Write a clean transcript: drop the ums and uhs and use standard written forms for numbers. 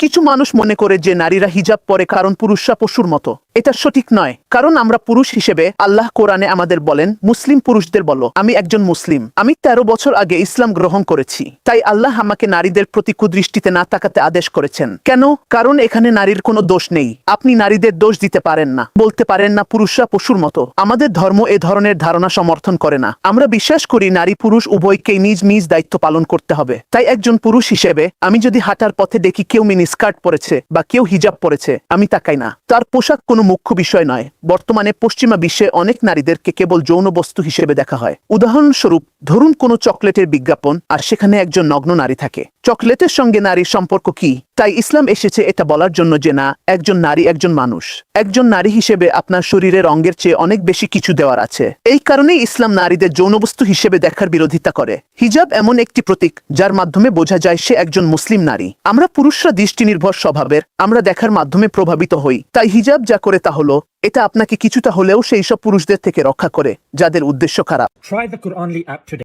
কিছু মানুষ মনে করে যে নারীরা হিজাব পরে কারণ পুরুষরা পশুর মতো। এটা সঠিক নয়, কারণ আমরা পুরুষ হিসেবে আল্লাহ কোরআনে আমাদের বলেন, মুসলিম পুরুষদের বলো, আমি একজন মুসলিম, আমি 13 বছর আগে ইসলাম গ্রহণ করেছি। তাই আল্লাহ আমাকে নারীদের প্রতি কুদৃষ্টিতে না তাকাতে আদেশ করেছেন। কেন? কারণ এখানে নারীর কোনো দোষ নেই। আপনি নারীদের দোষ দিতে পারেন না, বলতে পারেন না পুরুষরা পশুর মতো। আমাদের ধর্ম এ ধরনের ধারণা সমর্থন করে না। আমরা বিশ্বাস করি নারী পুরুষ উভয়কেই নিজ নিজ দায়িত্ব পালন করতে হবে। তাই একজন পুরুষ হিসেবে আমি যদি হাঁটার পথে দেখি কেউ মিনি স্কার্ট পরেছে বা কেউ হিজাব পরেছে, আমি তাকাই না। তার পোশাক কোনো মুখ্য বিষয় নয়। বর্তমানে পশ্চিমা বিশ্বে অনেক নারীদেরকে কেবল যৌন বস্তু হিসেবে দেখা হয়। উদাহরণস্বরূপ, ধরুন কোনো চকলেটের বিজ্ঞাপন আর সেখানে একজন নগ্ন নারী থাকে। চকলেটের সঙ্গে নারীর সম্পর্ক কি? তাই ইসলাম এসেছে এটা বলার জন্য যে না, একজন নারী একজন মানুষ। একজন নারী হিসেবে আপনার শরীরের অঙ্গের চেয়ে অনেক বেশি কিছু দেওয়ার আছে। এই কারণেই ইসলাম নারীদের যৌনবস্তু হিসেবে দেখার বিরোধিতা করে। হিজাব এমন একটি প্রতীক যার মাধ্যমে বোঝা যায় সে একজন মুসলিম নারী। আমরা পুরুষরা দৃষ্টি নির্ভর স্বভাবের, আমরা দেখার মাধ্যমে প্রভাবিত হই। তাই হিজাব যা করে তা হলো, এটা আপনাকে কিছুটা হলেও সেই সব পুরুষদের থেকে রক্ষা করে যাদের উদ্দেশ্য খারাপ। Try the Quranly app today.